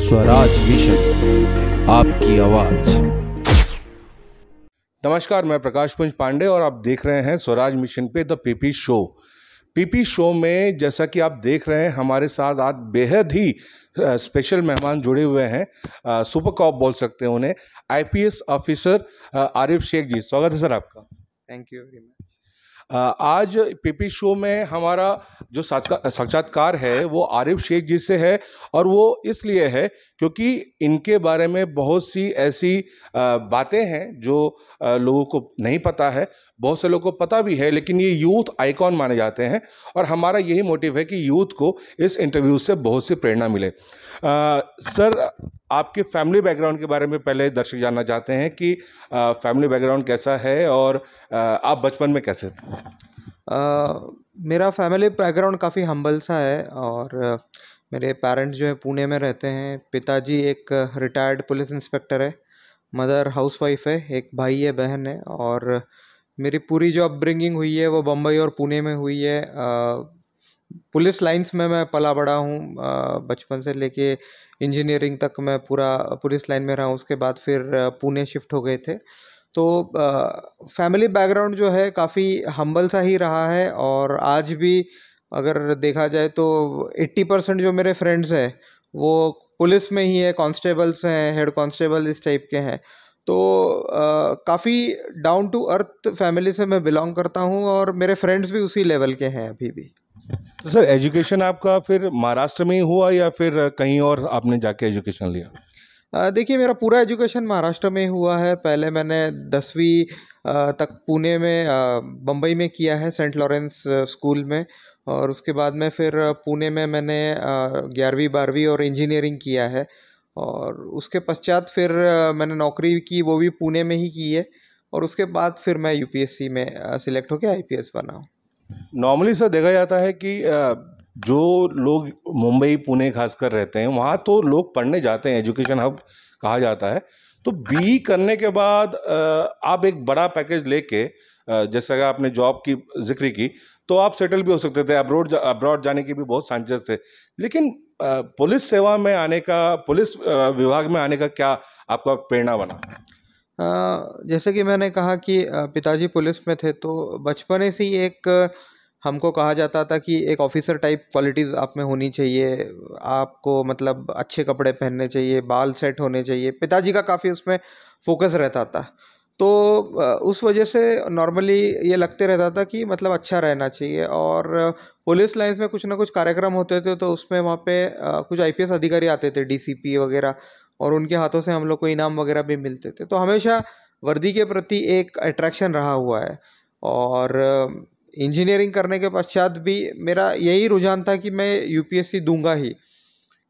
Swaraj mission, आपकी आवाज। नमस्कार, मैं प्रकाश पुंज पांडे और आप देख रहे हैं स्वराज मिशन पे the PP show. PP show में जैसा कि आप देख रहे हैं, हमारे साथ आज बेहद ही स्पेशल मेहमान जुड़े हुए हैं। सुपर कॉप बोल सकते हैं उन्हें, आईपीएस ऑफिसर आरिफ शेख जी। स्वागत है सर आपका। Thank you very much. आज पीपी शो में हमारा जो साक्षात्कार है वो आरिफ शेख जी से है, और वो इसलिए है क्योंकि इनके बारे में बहुत सी ऐसी बातें हैं जो लोगों को नहीं पता है। बहुत से लोगों को पता भी है, लेकिन ये यूथ आइकॉन माने जाते हैं, और हमारा यही मोटिव है कि यूथ को इस इंटरव्यू से बहुत सी प्रेरणा मिले। सर, आपके फैमिली बैकग्राउंड के बारे में पहले दर्शक जानना चाहते हैं कि फैमिली बैकग्राउंड कैसा है और आप बचपन में कैसे थे? मेरा फैमिली बैकग्राउंड काफ़ी हम्बल सा है, और मेरे पेरेंट्स जो है पुणे में रहते हैं। पिताजी एक रिटायर्ड पुलिस इंस्पेक्टर है, मदर हाउसवाइफ है, एक भाई है, बहन है, और मेरी पूरी जो अपब्रिंगिंग हुई है वो बम्बई और पुणे में हुई है। पुलिस लाइंस में मैं पला बड़ा हूँ, बचपन से लेके इंजीनियरिंग तक मैं पूरा पुलिस लाइन में रहा हूँ। उसके बाद फिर पुणे शिफ्ट हो गए थे। तो फैमिली बैकग्राउंड जो है काफ़ी हम्बल सा ही रहा है, और आज भी अगर देखा जाए तो 80% जो मेरे फ्रेंड्स हैं वो पुलिस में ही है, कांस्टेबल्स हैं, हेड कांस्टेबल इस टाइप के हैं। तो काफ़ी डाउन टू अर्थ फैमिली से मैं बिलोंग करता हूँ, और मेरे फ्रेंड्स भी उसी लेवल के हैं अभी भी। तो सर, एजुकेशन आपका फिर महाराष्ट्र में ही हुआ या फिर कहीं और आपने जाके एजुकेशन लिया? देखिए, मेरा पूरा एजुकेशन महाराष्ट्र में हुआ है। पहले मैंने 10वीं तक पुणे में, बम्बई में किया है, सेंट लॉरेंस स्कूल में, और उसके बाद में फिर पुणे में मैंने 11वीं 12वीं और इंजीनियरिंग किया है। और उसके पश्चात फिर मैंने नौकरी की, वो भी पुणे में ही की है, और उसके बाद फिर मैं यूपीएससी में सिलेक्ट होकर आईपीएस बना हूँ। नॉर्मली सर देखा जाता है कि जो लोग मुंबई पुणे खासकर रहते हैं, वहाँ तो लोग पढ़ने जाते हैं, एजुकेशन हब कहा जाता है। तो बी करने के बाद आप एक बड़ा पैकेज लेके, जैसे अगर आपने जॉब की जिक्र की, तो आप सेटल भी हो सकते थे, अब्रॉड जाने की भी बहुत चांसेस थे। लेकिन पुलिस सेवा में आने का, पुलिस विभाग में आने का क्या आपका प्रेरणा बना? जैसे कि मैंने कहा कि पिताजी पुलिस में थे, तो बचपन से ही एक हमको कहा जाता था कि एक ऑफिसर टाइप क्वालिटीज़ आप में होनी चाहिए। आपको मतलब अच्छे कपड़े पहनने चाहिए, बाल सेट होने चाहिए। पिताजी का काफ़ी उसमें फोकस रहता था। तो उस वजह से नॉर्मली ये लगते रहता था कि मतलब अच्छा रहना चाहिए। और पुलिस लाइंस में कुछ ना कुछ कार्यक्रम होते थे, तो उसमें वहाँ पे कुछ आईपीएस अधिकारी आते थे, डीसीपी वगैरह, और उनके हाथों से हम लोग को इनाम वगैरह भी मिलते थे। तो हमेशा वर्दी के प्रति एक अट्रैक्शन रहा हुआ है। और इंजीनियरिंग करने के पश्चात भी मेरा यही रुझान था कि मैं यूपीएससी दूंगा ही,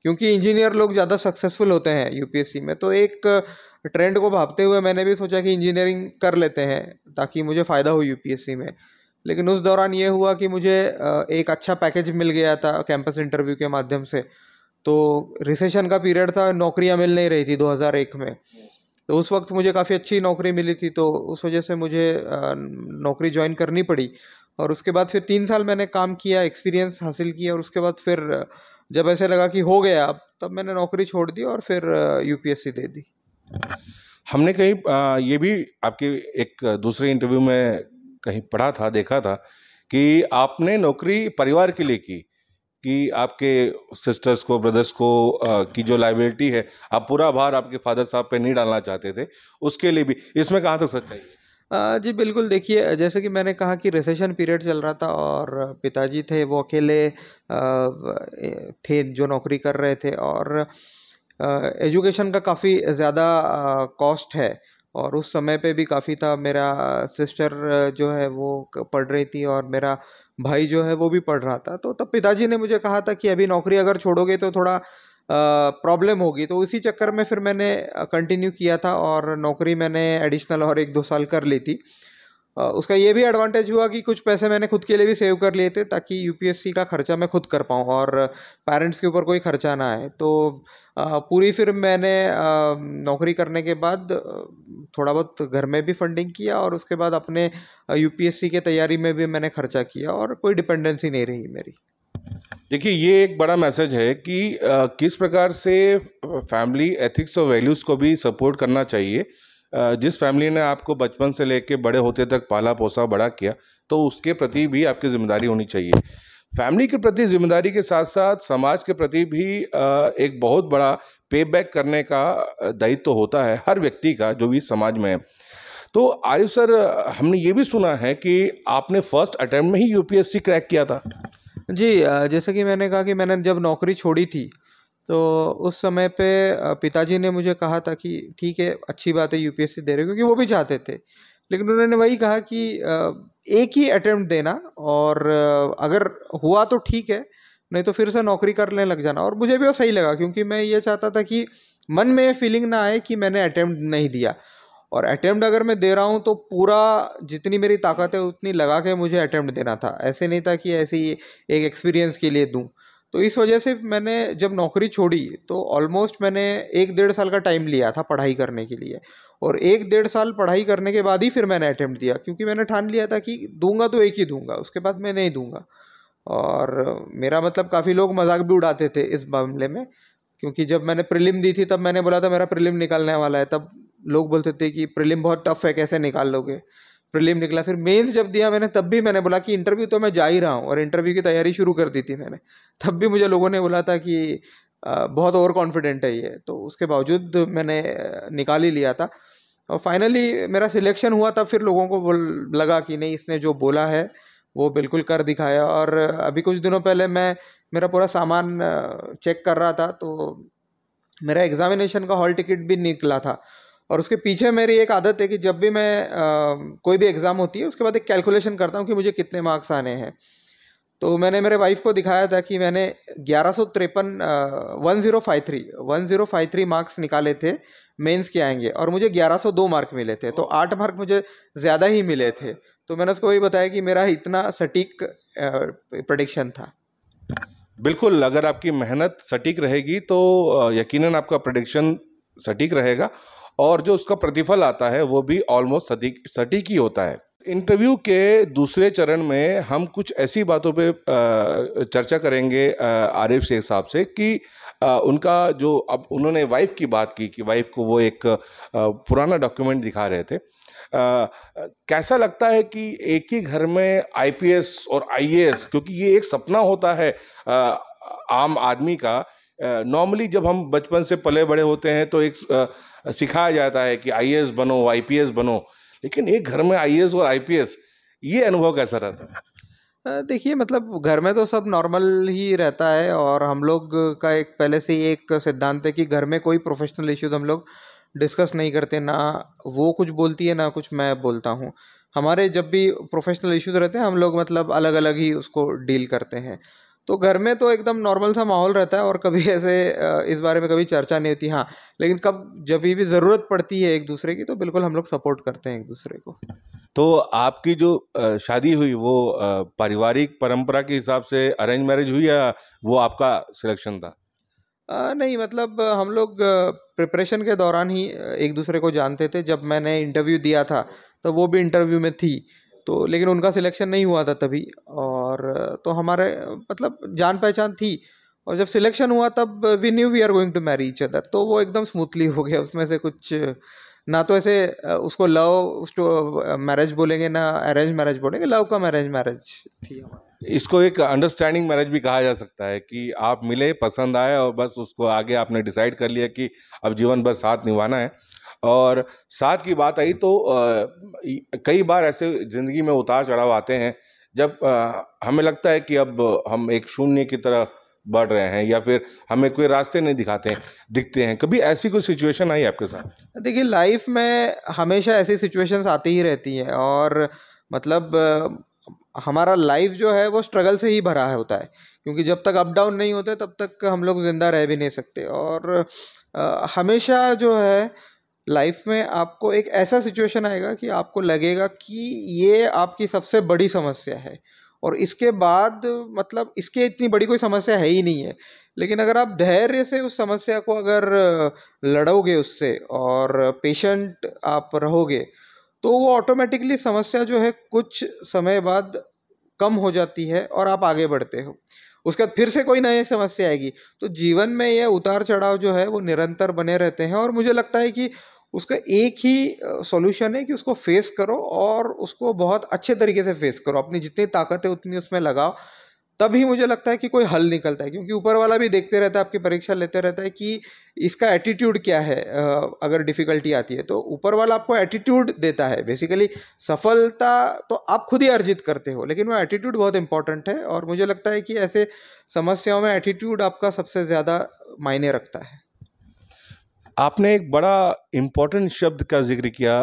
क्योंकि इंजीनियर लोग ज़्यादा सक्सेसफुल होते हैं यूपीएससी में। तो एक ट्रेंड को भांपते हुए मैंने भी सोचा कि इंजीनियरिंग कर लेते हैं ताकि मुझे फ़ायदा हो यूपीएससी में। लेकिन उस दौरान ये हुआ कि मुझे एक अच्छा पैकेज मिल गया था कैंपस इंटरव्यू के माध्यम से। तो रिसेशन का पीरियड था, नौकरियां मिल नहीं रही थी 2001 में। तो उस वक्त मुझे काफ़ी अच्छी नौकरी मिली थी, तो उस वजह से मुझे नौकरी ज्वाइन करनी पड़ी। और उसके बाद फिर 3 साल मैंने काम किया, एक्सपीरियंस हासिल किया, और उसके बाद फिर जब ऐसे लगा कि हो गया अब, तब मैंने नौकरी छोड़ दी और फिर यूपीएससी दे दी। हमने कहीं ये भी आपके एक दूसरे इंटरव्यू में कहीं पढ़ा था, देखा था कि आपने नौकरी परिवार के लिए की, कि आपके सिस्टर्स को, ब्रदर्स को की जो लायबिलिटी है, आप पूरा भार आपके फादर साहब पे नहीं डालना चाहते थे, उसके लिए भी। इसमें कहाँ तक सच्चाई है? जी बिल्कुल, देखिए जैसे कि मैंने कहा कि रिसेशन पीरियड चल रहा था, और पिताजी थे वो अकेले थे जो नौकरी कर रहे थे, और एजुकेशन का काफ़ी ज़्यादा कॉस्ट है, और उस समय पे भी काफ़ी था। मेरा सिस्टर जो है वो पढ़ रही थी, और मेरा भाई जो है वो भी पढ़ रहा था। तो तब पिताजी ने मुझे कहा था कि अभी नौकरी अगर छोड़ोगे तो थोड़ा प्रॉब्लम होगी। तो इसी चक्कर में फिर मैंने कंटिन्यू किया था, और नौकरी मैंने एडिशनल और 1-2 साल कर ली थी। उसका ये भी एडवांटेज हुआ कि कुछ पैसे मैंने खुद के लिए भी सेव कर लिए थे, ताकि यूपीएससी का खर्चा मैं खुद कर पाऊँ और पेरेंट्स के ऊपर कोई खर्चा ना आए। तो पूरी फिर मैंने नौकरी करने के बाद थोड़ा बहुत घर में भी फंडिंग किया, और उसके बाद अपने यूपीएससी के तैयारी में भी मैंने खर्चा किया, और कोई डिपेंडेंसी नहीं रही मेरी। देखिए, ये एक बड़ा मैसेज है कि किस प्रकार से फैमिली एथिक्स और वैल्यूज़ को भी सपोर्ट करना चाहिए। जिस फैमिली ने आपको बचपन से लेके बड़े होते तक पाला पोसा बड़ा किया, तो उसके प्रति भी आपकी जिम्मेदारी होनी चाहिए। फैमिली के प्रति जिम्मेदारी के साथ साथ समाज के प्रति भी एक बहुत बड़ा पे बैक करने का दायित्व होता है हर व्यक्ति का, जो भी समाज में है। तो आरिफ सर, हमने ये भी सुना है कि आपने फर्स्ट अटेम्प्ट में ही यूपीएससी क्रैक किया था। जी, जैसे कि मैंने कहा कि मैंने जब नौकरी छोड़ी थी, तो उस समय पे पिताजी ने मुझे कहा था कि ठीक है, अच्छी बात है यूपीएससी दे रहे हो, क्योंकि वो भी चाहते थे। लेकिन उन्होंने वही कहा कि एक ही अटेम्प्ट देना, और अगर हुआ तो ठीक है, नहीं तो फिर से नौकरी करने लग जाना। और मुझे भी वो सही लगा, क्योंकि मैं ये चाहता था कि मन में ये फीलिंग ना आए कि मैंने अटेम्प्ट नहीं दिया। और अटेम्प्ट अगर मैं दे रहा हूँ तो पूरा जितनी मेरी ताकत है उतनी लगा के मुझे अटेम्प्ट देना था। ऐसे नहीं था कि ऐसे ही एक एक्सपीरियंस के लिए दूं। तो इस वजह से मैंने जब नौकरी छोड़ी तो ऑलमोस्ट मैंने 1-1.5 साल का टाइम लिया था पढ़ाई करने के लिए। और 1-1.5 साल पढ़ाई करने के बाद ही फिर मैंने अटेम्प्ट दिया, क्योंकि मैंने ठान लिया था कि दूंगा तो एक ही दूंगा, उसके बाद मैं नहीं दूंगा। और मेरा मतलब काफ़ी लोग मजाक भी उड़ाते थे इस मामले में, क्योंकि जब मैंने प्रीलिम दी थी तब मैंने बोला था मेरा प्रीलिम निकलने वाला है, तब लोग बोलते थे कि प्रीलिम बहुत टफ है, कैसे निकाल लोगे। प्रीलिम निकला, फिर मेंस जब दिया मैंने, तब भी मैंने बोला कि इंटरव्यू तो मैं जा ही रहा हूँ, और इंटरव्यू की तैयारी शुरू कर दी थी मैंने। तब भी मुझे लोगों ने बोला था कि बहुत ओवर कॉन्फिडेंट है ये, तो उसके बावजूद मैंने निकाल ही लिया था। और फाइनली मेरा सिलेक्शन हुआ, तब फिर लोगों को लगा कि नहीं, इसने जो बोला है वो बिल्कुल कर दिखाया। और अभी कुछ दिनों पहले मैं मेरा पूरा सामान चेक कर रहा था, तो मेरा एग्जामिनेशन का हॉल टिकट भी निकला था। और उसके पीछे मेरी एक आदत है कि जब भी मैं कोई भी एग्ज़ाम होती है उसके बाद एक कैलकुलेशन करता हूँ कि मुझे कितने मार्क्स आने हैं। तो मैंने मेरे वाइफ को दिखाया था कि मैंने 1153 1053 मार्क्स निकाले थे मेंस के आएंगे, और मुझे 1102 मार्क मिले थे, तो 8 मार्क मुझे ज़्यादा ही मिले थे। तो मैंने उसको वही बताया कि मेरा इतना सटीक प्रेडिक्शन था। बिल्कुल, अगर आपकी मेहनत सटीक रहेगी तो यकीनन आपका प्रेडिक्शन सटीक रहेगा, और जो उसका प्रतिफल आता है वो भी ऑलमोस्ट सटीक सटीक ही होता है। इंटरव्यू के दूसरे चरण में हम कुछ ऐसी बातों पे चर्चा करेंगे आरिफ शेख साहब से कि उनका जो, अब उन्होंने वाइफ की बात की कि वाइफ को वो एक पुराना डॉक्यूमेंट दिखा रहे थे। कैसा लगता है कि एक ही घर में आईपीएस और आईएएस, क्योंकि ये एक सपना होता है आम आदमी का। नॉर्मली जब हम बचपन से पले बड़े होते हैं तो एक सिखाया जाता है कि आईएएस बनो, आईपीएस बनो, लेकिन एक घर में आईएएस और आईपीएस, ये अनुभव कैसा रहता है? देखिए, मतलब घर में तो सब नॉर्मल ही रहता है, और हम लोग का एक पहले से ही एक सिद्धांत है कि घर में कोई प्रोफेशनल इश्यूज हम लोग डिस्कस नहीं करते। ना वो कुछ बोलती है, ना कुछ मैं बोलता हूँ। हमारे जब भी प्रोफेशनल इश्यूज रहते हैं हम लोग मतलब अलग अलग ही उसको डील करते हैं। तो घर में तो एकदम नॉर्मल सा माहौल रहता है, और कभी ऐसे इस बारे में कभी चर्चा नहीं होती। हाँ, लेकिन कब जब भी ज़रूरत पड़ती है एक दूसरे की, तो बिल्कुल हम लोग सपोर्ट करते हैं एक दूसरे को। तो आपकी जो शादी हुई वो पारिवारिक परंपरा के हिसाब से अरेंज मैरिज हुई, या वो आपका सिलेक्शन था? नहीं, मतलब हम लोग प्रिपरेशन के दौरान ही एक दूसरे को जानते थे। जब मैंने इंटरव्यू दिया था तो वो भी इंटरव्यू में थी, तो लेकिन उनका सिलेक्शन नहीं हुआ था तभी। और तो हमारे मतलब जान पहचान थी, और जब सिलेक्शन हुआ तब we knew we are going to marry each other, तो वो एकदम स्मूथली हो गया। उसमें से कुछ ना तो ऐसे उसको लव मैरिज बोलेंगे, ना अरेंज मैरिज बोलेंगे, लव कम अरेंज मैरिज थी हमारी। इसको एक अंडरस्टैंडिंग मैरिज भी कहा जा सकता है कि आप मिले, पसंद आए, और बस उसको आगे आपने डिसाइड कर लिया कि अब जीवन बस साथ निभाना है। और साथ की बात आई तो कई बार ऐसे ज़िंदगी में उतार चढ़ाव आते हैं जब हमें लगता है कि अब हम एक शून्य की तरह बढ़ रहे हैं, या फिर हमें कोई रास्ते नहीं दिखते हैं। कभी ऐसी कोई सिचुएशन आई आपके साथ? देखिए, लाइफ में हमेशा ऐसी सिचुएशंस आती ही रहती हैं, और मतलब हमारा लाइफ जो है वो स्ट्रगल से ही भरा है होता है, क्योंकि जब तक अप डाउन नहीं होते तब तक हम लोग ज़िंदा रह भी नहीं सकते। और हमेशा जो है लाइफ में आपको एक ऐसा सिचुएशन आएगा कि आपको लगेगा कि ये आपकी सबसे बड़ी समस्या है, और इसके बाद मतलब इसके इतनी बड़ी कोई समस्या है ही नहीं है। लेकिन अगर आप धैर्य से उस समस्या को अगर लड़ोगे उससे, और पेशेंट आप रहोगे, तो वो ऑटोमेटिकली समस्या जो है कुछ समय बाद कम हो जाती है और आप आगे बढ़ते हो। उसके बाद फिर से कोई नई समस्या आएगी। तो जीवन में ये उतार चढ़ाव जो है वो निरंतर बने रहते हैं, और मुझे लगता है कि उसका एक ही सॉल्यूशन है कि उसको फेस करो और उसको बहुत अच्छे तरीके से फेस करो, अपनी जितनी ताकत है उतनी उसमें लगाओ, तभी मुझे लगता है कि कोई हल निकलता है। क्योंकि ऊपर वाला भी देखते रहता है, आपकी परीक्षा लेते रहता है कि इसका एटीट्यूड क्या है। अगर डिफिकल्टी आती है तो ऊपर वाला आपको एटीट्यूड देता है। बेसिकली सफलता तो आप खुद ही अर्जित करते हो, लेकिन वो एटीट्यूड बहुत इंपॉर्टेंट है, और मुझे लगता है कि ऐसे समस्याओं में एटीट्यूड आपका सबसे ज़्यादा मायने रखता है। आपने एक बड़ा इम्पोर्टेंट शब्द का जिक्र किया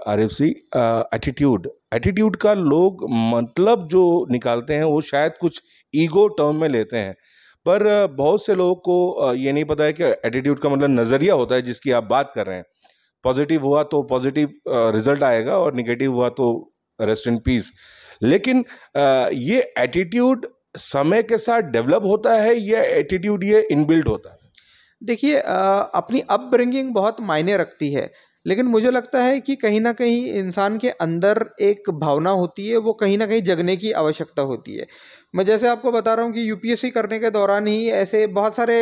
आरिफ सी, एटीट्यूड। एटीट्यूड का लोग मतलब जो निकालते हैं वो शायद कुछ ईगो टर्म में लेते हैं, पर बहुत से लोगों को ये नहीं पता है कि एटीट्यूड का मतलब नज़रिया होता है जिसकी आप बात कर रहे हैं। पॉजिटिव हुआ तो पॉजिटिव रिजल्ट आएगा, और निगेटिव हुआ तो रेस्ट इन पीस। लेकिन ये एटीट्यूड समय के साथ डेवलप होता है या एटीट्यूड ये इनबिल्ट होता है? देखिए, अपनी अपब्रिंगिंग बहुत मायने रखती है, लेकिन मुझे लगता है कि कहीं ना कहीं इंसान के अंदर एक भावना होती है, वो कहीं ना कहीं जगने की आवश्यकता होती है। मैं जैसे आपको बता रहा हूँ कि यूपीएससी करने के दौरान ही ऐसे बहुत सारे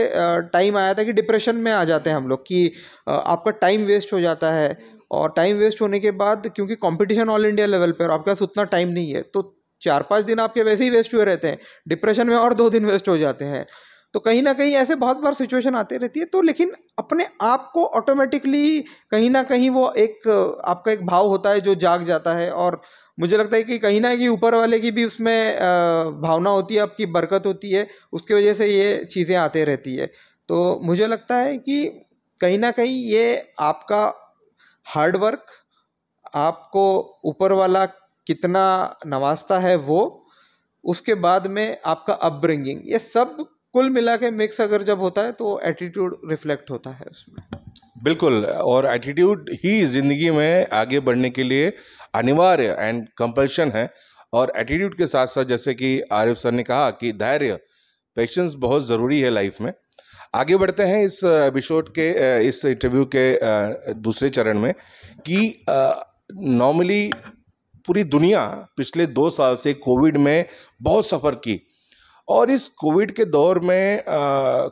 टाइम आया था कि डिप्रेशन में आ जाते हैं हम लोग, कि आपका टाइम वेस्ट हो जाता है, और टाइम वेस्ट होने के बाद क्योंकि कंपटीशन ऑल इंडिया लेवल पर और आपके पास उतना टाइम नहीं है, तो 4-5 दिन आपके वैसे ही वेस्ट हुए रहते हैं, डिप्रेशन में और 2 दिन वेस्ट हो जाते हैं। तो कहीं ना कहीं ऐसे बहुत बार सिचुएशन आती रहती है, तो लेकिन अपने आप को ऑटोमेटिकली कहीं ना कहीं वो एक आपका एक भाव होता है जो जाग जाता है, और मुझे लगता है कि कहीं ना कहीं ऊपर वाले की भी उसमें भावना होती है, आपकी बरकत होती है, उसकी वजह से ये चीज़ें आते रहती है। तो मुझे लगता है कि कहीं ना कहीं ये आपका हार्ड वर्क, आपको ऊपर वाला कितना नवाजता है वो, उसके बाद में आपका अपब्रिंगिंग, ये सब कुल मिला के मिक्स अगर जब होता है तो एटीट्यूड रिफ्लेक्ट होता है उसमें। बिल्कुल, और एटीट्यूड ही ज़िंदगी में आगे बढ़ने के लिए अनिवार्य एंड कंपल्शन है। और एटीट्यूड के साथ साथ, जैसे कि आरिफ सर ने कहा, कि धैर्य, पेशेंस बहुत ज़रूरी है लाइफ में। आगे बढ़ते हैं इस एपिसोड के, इस इंटरव्यू के दूसरे चरण में, कि नॉर्मली पूरी दुनिया पिछले 2 साल से कोविड में बहुत सफ़र की, और इस कोविड के दौर में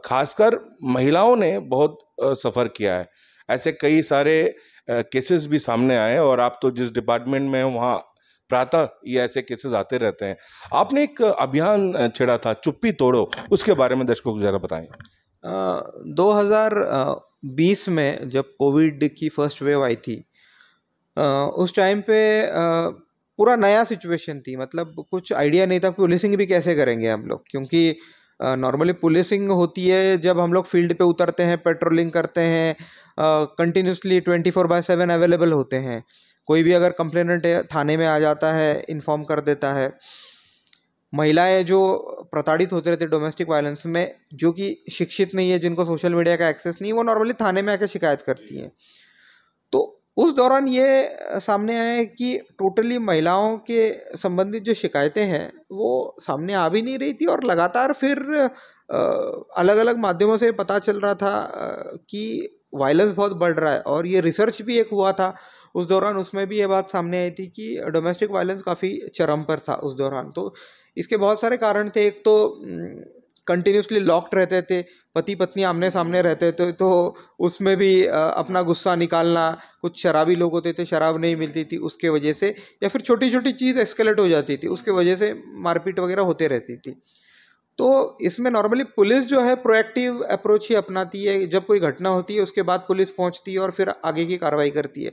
खासकर महिलाओं ने बहुत सफ़र किया है। ऐसे कई सारे केसेस भी सामने आए, और आप तो जिस डिपार्टमेंट में हैं वहाँ प्रातः ये ऐसे केसेस आते रहते हैं। आपने एक अभियान छेड़ा था, चुप्पी तोड़ो, उसके बारे में दर्शकों को ज़रा बताएं। 2020 में जब कोविड की फर्स्ट वेव आई थी, उस टाइम पे पूरा नया सिचुएशन थी। मतलब कुछ आइडिया नहीं था पुलिसिंग भी कैसे करेंगे हम लोग, क्योंकि नॉर्मली पुलिसिंग होती है जब हम लोग फील्ड पे उतरते हैं, पेट्रोलिंग करते हैं, कंटिन्यूसली 24/7 अवेलेबल होते हैं। कोई भी अगर कंप्लेनेंट थाने में आ जाता है, इन्फॉर्म कर देता है। महिलाएं जो प्रताड़ित होते रहते डोमेस्टिक वायलेंस में, जो कि शिक्षित नहीं है, जिनको सोशल मीडिया का एक्सेस नहीं, वो नॉर्मली थाने में आकर शिकायत करती हैं। तो उस दौरान ये सामने आया है कि टोटली महिलाओं के संबंधित जो शिकायतें हैं वो सामने आ भी नहीं रही थी, और लगातार फिर अलग अलग माध्यमों से पता चल रहा था कि वायलेंस बहुत बढ़ रहा है। और ये रिसर्च भी एक हुआ था उस दौरान, उसमें भी ये बात सामने आई थी कि डोमेस्टिक वायलेंस काफ़ी चरम पर था उस दौरान। तो इसके बहुत सारे कारण थे। एक तो कंटिन्यूसली लॉक्ड रहते थे, पति पत्नी आमने सामने रहते थे, तो उसमें भी अपना गुस्सा निकालना, कुछ शराबी लोग होते थे, शराब नहीं मिलती थी उसके वजह से, या फिर छोटी छोटी चीज़ एस्केलेट हो जाती थी, उसके वजह से मारपीट वगैरह होते रहती थी। तो इसमें नॉर्मली पुलिस जो है प्रोएक्टिव अप्रोच ही अपनाती है। जब कोई घटना होती है उसके बाद पुलिस पहुंचती है और फिर आगे की कार्रवाई करती है।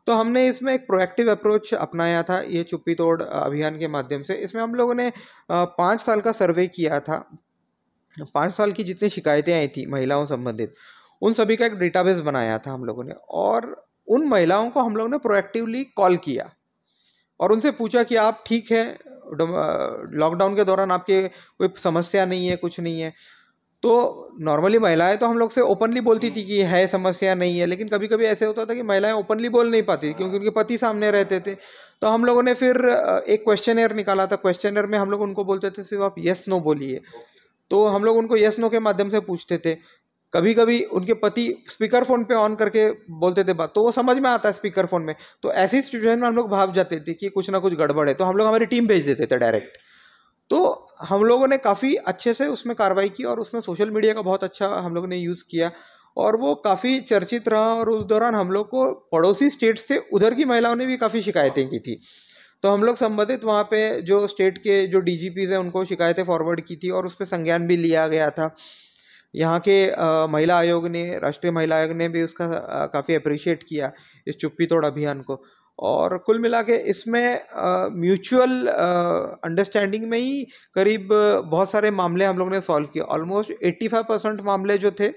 तो हमने इसमें एक प्रोएक्टिव अप्रोच अपनाया था ये चुप्पी तोड़ अभियान के माध्यम से। इसमें हम लोगों ने 5 साल का सर्वे किया था। 5 साल की जितनी शिकायतें आई थी महिलाओं संबंधित, उन सभी का एक डेटाबेस बनाया था हम लोगों ने, और उन महिलाओं को हम लोगों ने प्रोएक्टिवली कॉल किया और उनसे पूछा कि आप ठीक है, लॉकडाउन के दौरान आपके कोई समस्या नहीं है, कुछ नहीं है। तो नॉर्मली महिलाएं तो हम लोग से ओपनली बोलती थी कि है समस्या नहीं है, लेकिन कभी कभी ऐसे होता था कि महिलाएं ओपनली बोल नहीं पाती थी क्योंकि उनके पति सामने रहते थे। तो हम लोगों ने फिर एक क्वेश्चनर निकाला था। क्वेश्चनर में हम लोग उनको बोलते थे सिर्फ आप यस नो बोलिए। तो हम लोग उनको यस नो के माध्यम से पूछते थे। कभी कभी उनके पति स्पीकर फोन पे ऑन करके बोलते थे बात, तो वो समझ में आता है स्पीकर फोन में। तो ऐसी सिचुएशन में हम लोग भाग जाते थे कि कुछ ना कुछ गड़बड़ है, तो हम लोग हमारी टीम भेज देते थे डायरेक्ट। तो हम लोगों ने काफ़ी अच्छे से उसमें कार्रवाई की और उसमें सोशल मीडिया का बहुत अच्छा हम लोगों ने यूज़ किया और वो काफ़ी चर्चित रहा। और उस दौरान हम लोग को पड़ोसी स्टेट्स थे, उधर की महिलाओं ने भी काफ़ी शिकायतें की थी। तो हम लोग संबंधित वहाँ पे जो स्टेट के जो डीजीपीज़ हैं उनको शिकायतें फॉरवर्ड की थी और उस पे संज्ञान भी लिया गया था। यहाँ के महिला आयोग ने, राष्ट्रीय महिला आयोग ने भी उसका काफ़ी अप्रिशिएट किया इस चुप्पी तोड़ अभियान को। और कुल मिला के इसमें म्यूचुअल अंडरस्टैंडिंग में ही करीब बहुत सारे मामले हम लोग ने सॉल्व किए। ऑलमोस्ट 85% मामले जो थे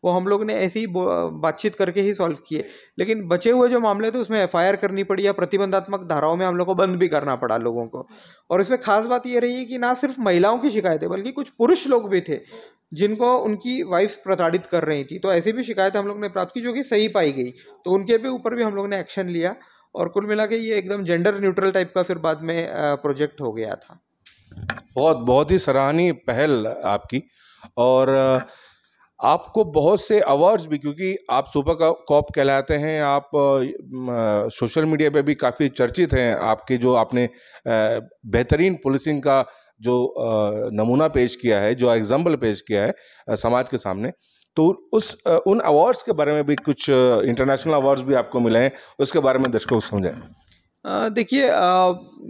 वो हम लोग ने ऐसी ही बातचीत करके ही सॉल्व किए। लेकिन बचे हुए जो मामले थे उसमें एफआईआर करनी पड़ी या प्रतिबंधात्मक धाराओं में हम लोग को बंद भी करना पड़ा लोगों को। और इसमें खास बात ये रही कि ना सिर्फ महिलाओं की शिकायतें बल्कि कुछ पुरुष लोग भी थे जिनको उनकी वाइफ प्रताड़ित कर रही थी। तो ऐसी भी शिकायतें हम लोग ने प्राप्त की जो कि सही पाई गई, तो उनके भी ऊपर भी हम लोग ने एक्शन लिया। और कुल मिला के ये एकदम जेंडर न्यूट्रल टाइप का फिर बाद में प्रोजेक्ट हो गया था। बहुत बहुत ही सराहनीय पहल आपकी। और आपको बहुत से अवार्ड्स भी, क्योंकि आप सुपर कॉप कहलाते हैं, आप सोशल मीडिया पे भी काफ़ी चर्चित हैं। आपके जो आपने बेहतरीन पुलिसिंग का जो नमूना पेश किया है, जो एग्जाम्पल पेश किया है समाज के सामने, तो उन अवार्ड्स के बारे में भी कुछ इंटरनेशनल अवार्ड्स भी आपको मिले हैं, उसके बारे में दर्शकों को समझें। देखिए,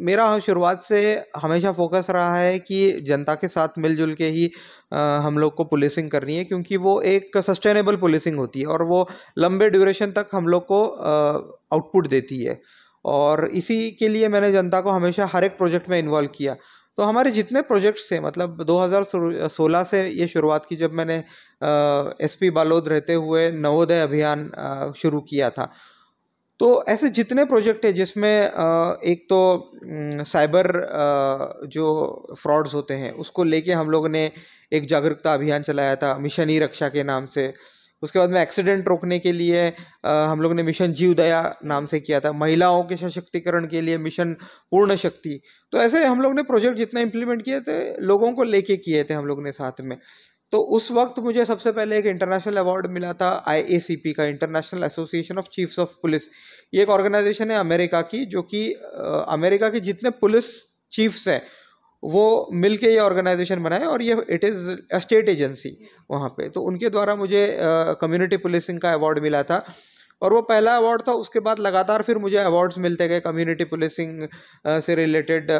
मेरा शुरुआत से हमेशा फोकस रहा है कि जनता के साथ मिलजुल के ही हम लोग को पुलिसिंग करनी है, क्योंकि वो एक सस्टेनेबल पुलिसिंग होती है और वो लंबे ड्यूरेशन तक हम लोग को आउटपुट देती है। और इसी के लिए मैंने जनता को हमेशा हर एक प्रोजेक्ट में इन्वॉल्व किया। तो हमारे जितने प्रोजेक्ट्स थे, मतलब 2016 से ये शुरुआत की जब मैंने एसपी बालोद रहते हुए नवोदय अभियान शुरू किया था। तो ऐसे जितने प्रोजेक्ट है जिसमें एक तो साइबर जो फ्रॉड्स होते हैं उसको लेके हम लोग ने एक जागरूकता अभियान चलाया था मिशन ई रक्षा के नाम से। उसके बाद में एक्सीडेंट रोकने के लिए हम लोग ने मिशन जीवदया नाम से किया था। महिलाओं के सशक्तिकरण के लिए मिशन पूर्ण शक्ति। तो ऐसे हम लोग ने प्रोजेक्ट जितना इम्प्लीमेंट किए थे लोगों को लेके किए थे हम लोग ने साथ में। तो उस वक्त मुझे सबसे पहले एक इंटरनेशनल अवार्ड मिला था IACP का, international association of chiefs of police. ये एक ऑर्गेनाइजेशन है अमेरिका की, जो कि अमेरिका के जितने पुलिस चीफ्स हैं वो मिलके ये ऑर्गेनाइजेशन बनाए और ये it is a state agency वहाँ पे। तो उनके द्वारा मुझे कम्युनिटी पुलिसिंग का अवार्ड मिला था और वो पहला अवार्ड था। उसके बाद लगातार फिर मुझे अवार्ड्स मिलते गए कम्युनिटी पुलिसिंग से रिलेटेड।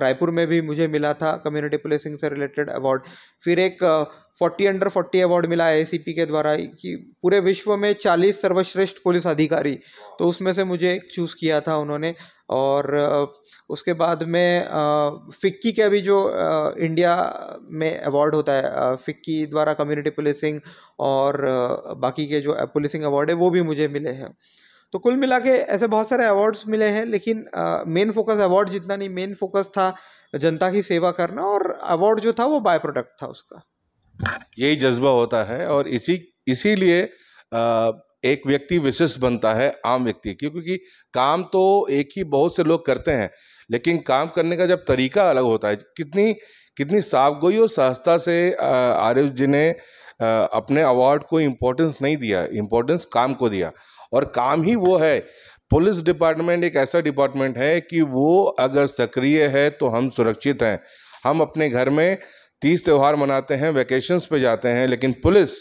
रायपुर में भी मुझे मिला था कम्युनिटी पुलिसिंग से रिलेटेड अवार्ड। फिर एक 40 अंडर 40 अवार्ड मिला IACP के द्वारा कि पूरे विश्व में 40 सर्वश्रेष्ठ पुलिस अधिकारी, तो उसमें से मुझे एक चूज़ किया था उन्होंने। और उसके बाद में फिक्की का भी जो इंडिया में अवार्ड होता है, फिक्की द्वारा कम्युनिटी पुलिसिंग और बाकी के जो पुलिसिंग अवार्ड है वो भी मुझे मिले हैं। तो कुल मिला के ऐसे बहुत सारे अवार्ड्स मिले हैं, लेकिन मेन फोकस अवार्ड जितना नहीं, मेन फोकस था जनता की सेवा करना और अवार्ड जो था वो बाय प्रोडक्ट था उसका। यही जज्बा होता है और इसीलिए एक व्यक्ति विशिष्ट बनता है आम व्यक्ति, क्योंकि काम तो एक ही बहुत से लोग करते हैं, लेकिन काम करने का जब तरीका अलग होता है। कितनी कितनी साफगोई और सहजता से आरिफ जी ने अपने अवार्ड को इम्पोर्टेंस नहीं दिया, इम्पोर्टेंस काम को दिया। और काम ही वो है। पुलिस डिपार्टमेंट एक ऐसा डिपार्टमेंट है कि वो अगर सक्रिय है तो हम सुरक्षित हैं। हम अपने घर में 30 त्यौहार मनाते हैं, वैकेशंस पे जाते हैं, लेकिन पुलिस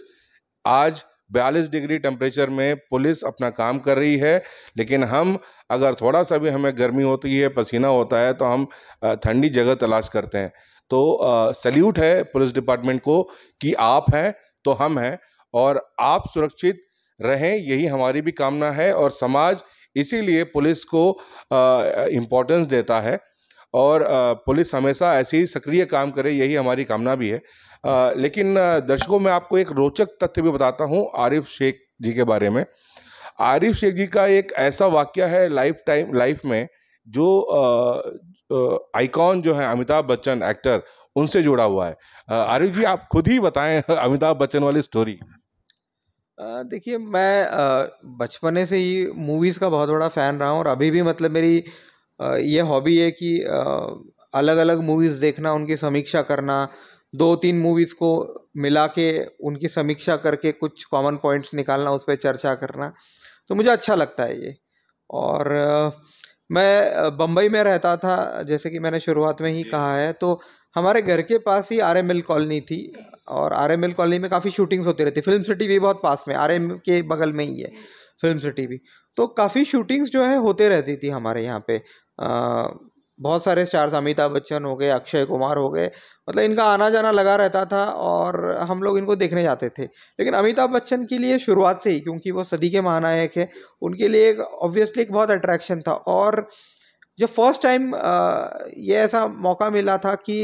आज 42 डिग्री टेम्परेचर में पुलिस अपना काम कर रही है। लेकिन हम अगर थोड़ा सा भी हमें गर्मी होती है, पसीना होता है, तो हम ठंडी जगह तलाश करते हैं। तो सैल्यूट है पुलिस डिपार्टमेंट को कि आप हैं तो हम हैं और आप सुरक्षित रहें, यही हमारी भी कामना है। और समाज इसीलिए पुलिस को इम्पोर्टेंस देता है और पुलिस हमेशा ऐसे ही सक्रिय काम करे, यही हमारी कामना भी है। लेकिन दर्शकों, मैं आपको एक रोचक तथ्य भी बताता हूँ आरिफ शेख जी के बारे में। आरिफ शेख जी का एक ऐसा वाकया है लाइफ में जो आइकॉन जो है अमिताभ बच्चन एक्टर, उनसे जुड़ा हुआ है। आरिफ जी, आप खुद ही बताएं अमिताभ बच्चन वाली स्टोरी। देखिए, मैं बचपने से ही मूवीज़ का बहुत बड़ा फ़ैन रहा हूँ और अभी भी मतलब मेरी ये हॉबी है कि अलग अलग मूवीज़ देखना, उनकी समीक्षा करना, 2-3 मूवीज़ को मिला के उनकी समीक्षा करके कुछ कॉमन पॉइंट्स निकालना, उस पर चर्चा करना, तो मुझे अच्छा लगता है ये। और मैं बम्बई में रहता था, जैसे कि मैंने शुरुआत में ही कहा है। तो हमारे घर के पास ही RML कॉलोनी थी, और RML कॉलोनी में काफ़ी शूटिंग्स होती रहती। फिल्म सिटी भी बहुत पास में, RM के बगल में ही है फिल्म सिटी भी। तो काफ़ी शूटिंग्स जो है होते रहती थी हमारे यहाँ पे। बहुत सारे स्टार्स, अमिताभ बच्चन हो गए, अक्षय कुमार हो गए, मतलब इनका आना जाना लगा रहता था और हम लोग इनको देखने जाते थे। लेकिन अमिताभ बच्चन के लिए शुरुआत से ही, क्योंकि वो सदी के महानायक है, उनके लिए एक ऑब्वियसली एक बहुत अट्रैक्शन था। और जब फर्स्ट टाइम ये ऐसा मौका मिला था कि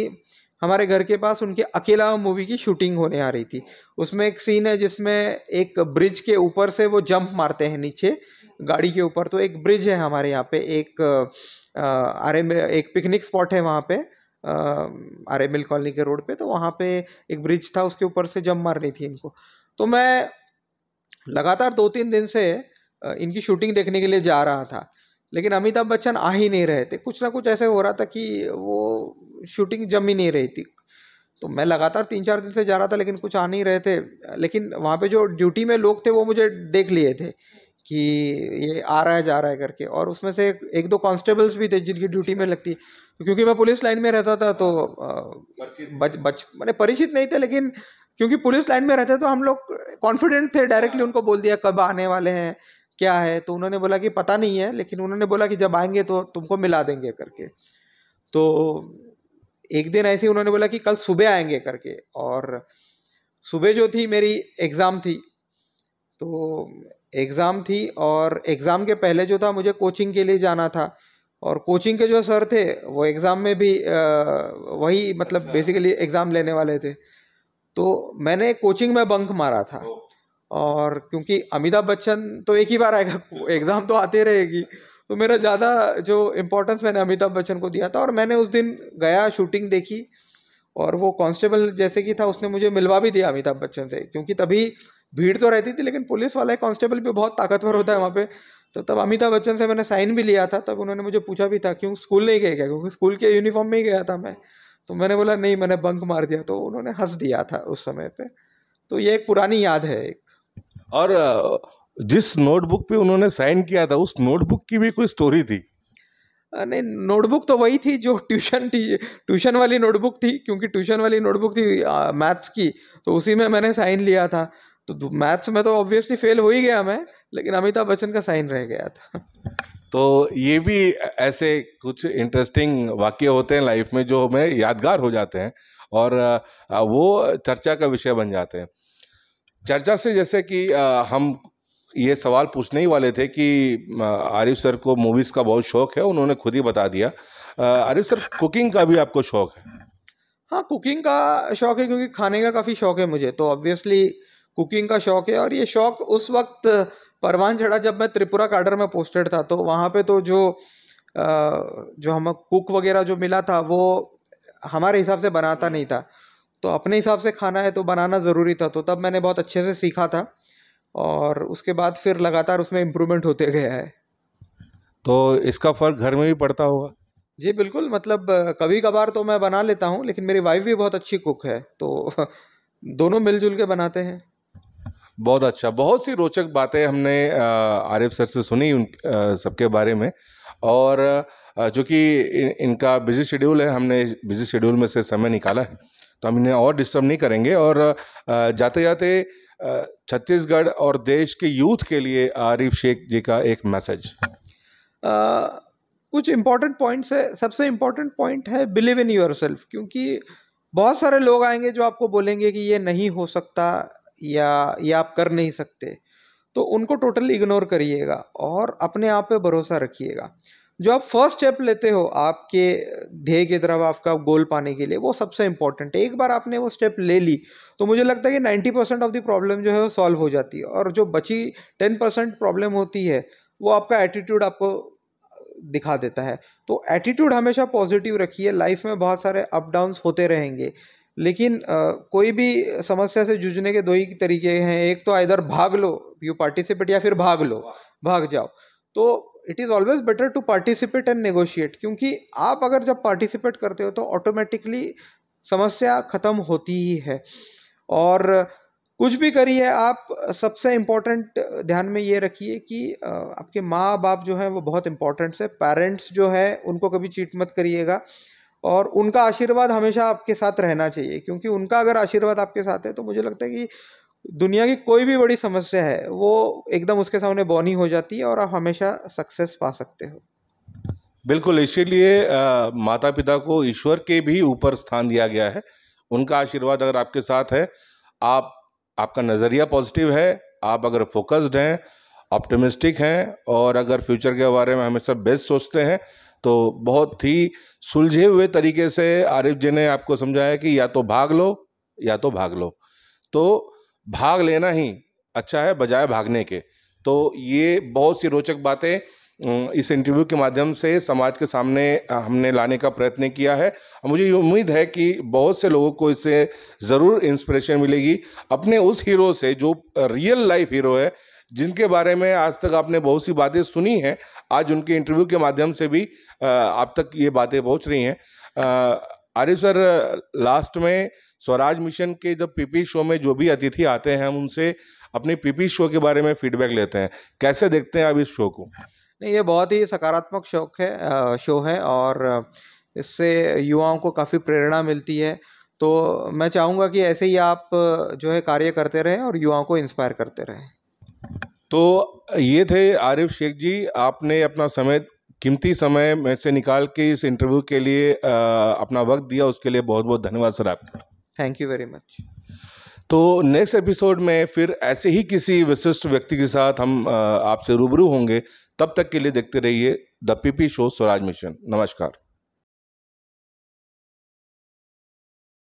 हमारे घर के पास उनके अकेला मूवी की शूटिंग होने आ रही थी। उसमें एक सीन है जिसमें एक ब्रिज के ऊपर से वो जंप मारते हैं नीचे गाड़ी के ऊपर। तो एक ब्रिज है हमारे यहाँ पे, एक RML एक पिकनिक स्पॉट है वहाँ पे, RML कॉलोनी के रोड पे। तो वहाँ पे एक ब्रिज था, उसके ऊपर से जंप मारनी थी इनको। तो मैं लगातार 2-3 दिन से इनकी शूटिंग देखने के लिए जा रहा था, लेकिन अमिताभ बच्चन आ ही नहीं रहे थे। कुछ ना कुछ ऐसे हो रहा था कि वो शूटिंग जम ही नहीं रही थी। तो मैं लगातार 3-4 दिन से जा रहा था, लेकिन कुछ आ नहीं रहे थे। लेकिन वहाँ पे जो ड्यूटी में लोग थे वो मुझे देख लिए थे कि ये आ रहा है जा रहा है करके। और उसमें से एक दो कांस्टेबल्स भी थे जिनकी ड्यूटी में लगती। तो क्योंकि मैं पुलिस लाइन में रहता था तो मैंने परिचित नहीं थे, लेकिन क्योंकि पुलिस लाइन में रहते तो हम लोग कॉन्फिडेंट थे, डायरेक्टली उनको बोल दिया कब आने वाले हैं क्या है। तो उन्होंने बोला कि पता नहीं है, लेकिन उन्होंने बोला कि जब आएंगे तो तुमको मिला देंगे करके। तो एक दिन ऐसे ही उन्होंने बोला कि कल सुबह आएंगे करके, और सुबह जो थी मेरी एग्ज़ाम थी। तो एग्ज़ाम थी और एग्ज़ाम के पहले जो था मुझे कोचिंग के लिए जाना था, और कोचिंग के जो सर थे वो एग्ज़ाम में भी वही मतलब बेसिकली एग्ज़ाम लेने वाले थे। तो मैंने कोचिंग में बंक मारा था। और क्योंकि अमिताभ बच्चन तो एक ही बार आएगा, एग्ज़ाम तो आते रहेगी, तो मेरा ज़्यादा जो इम्पोर्टेंस मैंने अमिताभ बच्चन को दिया था। और मैंने उस दिन गया, शूटिंग देखी, और वो कांस्टेबल जैसे कि था उसने मुझे मिलवा भी दिया अमिताभ बच्चन से, क्योंकि तभी भीड़ तो रहती थी लेकिन पुलिस वाला कांस्टेबल भी बहुत ताकतवर होता है वहाँ पे। तो तब अमिताभ बच्चन से मैंने साइन भी लिया था। तब उन्होंने मुझे पूछा भी था क्यों स्कूल नहीं गए क्या, क्योंकि स्कूल के यूनिफॉर्म में ही गया था मैं। तो मैंने बोला नहीं, मैंने बंक मार दिया। तो उन्होंने हंस दिया था उस समय पे। तो ये एक पुरानी याद है एक। और जिस नोटबुक पे उन्होंने साइन किया था, उस नोटबुक की भी कोई स्टोरी थी? नहीं, नोटबुक तो वही थी जो ट्यूशन वाली नोटबुक थी, क्योंकि ट्यूशन वाली नोटबुक थी मैथ्स की। तो उसी में मैंने साइन लिया था। तो मैथ्स में तो ऑब्वियसली फेल हो ही गया मैं, लेकिन अमिताभ बच्चन का साइन रह गया था। तो ये भी ऐसे कुछ इंटरेस्टिंग वाक़ये होते हैं लाइफ में जो हमें यादगार हो जाते हैं और वो चर्चा का विषय बन जाते हैं। चर्चा से जैसे कि हम ये सवाल पूछने ही वाले थे कि आरिफ सर को मूवीज़ का बहुत शौक है, उन्होंने खुद ही बता दिया। आरिफ सर, कुकिंग का भी आपको शौक है? हाँ, कुकिंग का शौक है, क्योंकि खाने का काफ़ी शौक है मुझे। तो ऑब्वियसली कुकिंग का शौक है। और ये शौक उस वक्त परवान चढ़ा जब मैं त्रिपुरा काडर में पोस्टेड था। तो वहाँ पे तो जो हमें कुक वगैरह जो मिला था वो हमारे हिसाब से बनाता नहीं था। तो अपने हिसाब से खाना है तो बनाना ज़रूरी था। तो तब मैंने बहुत अच्छे से सीखा था, और उसके बाद फिर लगातार उसमें इम्प्रूवमेंट होते गया है। तो इसका फ़र्क घर में भी पड़ता होगा? जी बिल्कुल, मतलब कभी कभार तो मैं बना लेता हूँ, लेकिन मेरी वाइफ भी बहुत अच्छी कुक है, तो दोनों मिलजुल के बनाते हैं। बहुत अच्छा। बहुत सी रोचक बातें हमने आरिफ सर से सुनी उन सबके बारे में। और चूँकि इनका बिज़ी शेड्यूल है, हमने बिज़ी शेड्यूल में से समय निकाला है, तो हम इन्हें और डिस्टर्ब नहीं करेंगे। और जाते-जाते छत्तीसगढ़ और देश के यूथ के लिए आरिफ शेख जी का एक मैसेज। कुछ इम्पोर्टेंट पॉइंट्स है। सबसे इम्पोर्टेंट पॉइंट है बिलीव इन योरसेल्फ, क्योंकि बहुत सारे लोग आएंगे जो आपको बोलेंगे कि ये नहीं हो सकता या ये आप कर नहीं सकते। तो उनको टोटली इग्नोर करिएगा और अपने आप पे भरोसा रखिएगा। जो आप फर्स्ट स्टेप लेते हो आपके ध्येय की तरफ, आपका गोल पाने के लिए, वो सबसे इम्पोर्टेंट है। एक बार आपने वो स्टेप ले ली तो मुझे लगता है कि 90% ऑफ द प्रॉब्लम जो है वो सॉल्व हो जाती है। और जो बची 10% प्रॉब्लम होती है वो आपका एटीट्यूड आपको दिखा देता है। तो एटीट्यूड हमेशा पॉजिटिव रखिए। लाइफ में बहुत सारे अप डाउन्स होते रहेंगे, लेकिन कोई भी समस्या से जूझने के दो ही तरीके हैं। एक तो इधर भाग लो, यू पार्टिसिपेट, या फिर भाग लो, भाग जाओ। तो it is always better to participate and negotiate, क्योंकि आप अगर जब पार्टिसिपेट करते हो तो ऑटोमेटिकली समस्या खत्म होती ही है। और कुछ भी करिए आप, सबसे इम्पोर्टेंट ध्यान में ये रखिए कि आपके माँ बाप जो हैं वो बहुत इम्पोर्टेंट है। पेरेंट्स जो है उनको कभी चीट मत करिएगा। और उनका आशीर्वाद हमेशा आपके साथ रहना चाहिए, क्योंकि उनका अगर आशीर्वाद आपके साथ है तो मुझे लगता है कि दुनिया की कोई भी बड़ी समस्या है वो एकदम उसके सामने बौनी हो जाती है और आप हमेशा सक्सेस पा सकते हो। बिल्कुल, इसीलिए माता पिता को ईश्वर के भी ऊपर स्थान दिया गया है। उनका आशीर्वाद अगर आपके साथ है, आपका नज़रिया पॉजिटिव है, आप अगर फोकस्ड हैं, ऑप्टिमिस्टिक हैं और अगर फ्यूचर के बारे में हमेशा बेस्ट सोचते हैं, तो बहुत ही सुलझे हुए तरीके से आरिफ जी ने आपको समझाया कि या तो भाग लो या तो भाग लो। तो भाग लेना ही अच्छा है बजाय भागने के। तो ये बहुत सी रोचक बातें इस इंटरव्यू के माध्यम से समाज के सामने हमने लाने का प्रयत्न किया है। मुझे ये उम्मीद है कि बहुत से लोगों को इससे ज़रूर इंस्पिरेशन मिलेगी अपने उस हीरो से जो रियल लाइफ हीरो है, जिनके बारे में आज तक आपने बहुत सी बातें सुनी हैं। आज उनके इंटरव्यू के माध्यम से भी आप तक ये बातें पहुंच रही हैं। आरिफ सर, लास्ट में स्वराज मिशन के जब पीपी शो में जो भी अतिथि आते हैं हम उनसे अपनी पीपी शो के बारे में फीडबैक लेते हैं। कैसे देखते हैं आप इस शो को? नहीं, ये बहुत ही सकारात्मक शो है और इससे युवाओं को काफ़ी प्रेरणा मिलती है। तो मैं चाहूँगा कि ऐसे ही आप जो है कार्य करते रहें और युवाओं को इंस्पायर करते रहें। तो ये थे आरिफ शेख जी, आपने अपना कीमती समय में से निकाल के इस इंटरव्यू के लिए अपना वक्त दिया, उसके लिए बहुत बहुत धन्यवाद सर आपका। Thank you very much. तो नेक्स्ट एपिसोड में फिर ऐसे ही किसी विशिष्ट व्यक्ति के साथ हम आपसे रूबरू होंगे। तब तक के लिए देखते रहिए the PP show Swaraj mission. नमस्कार।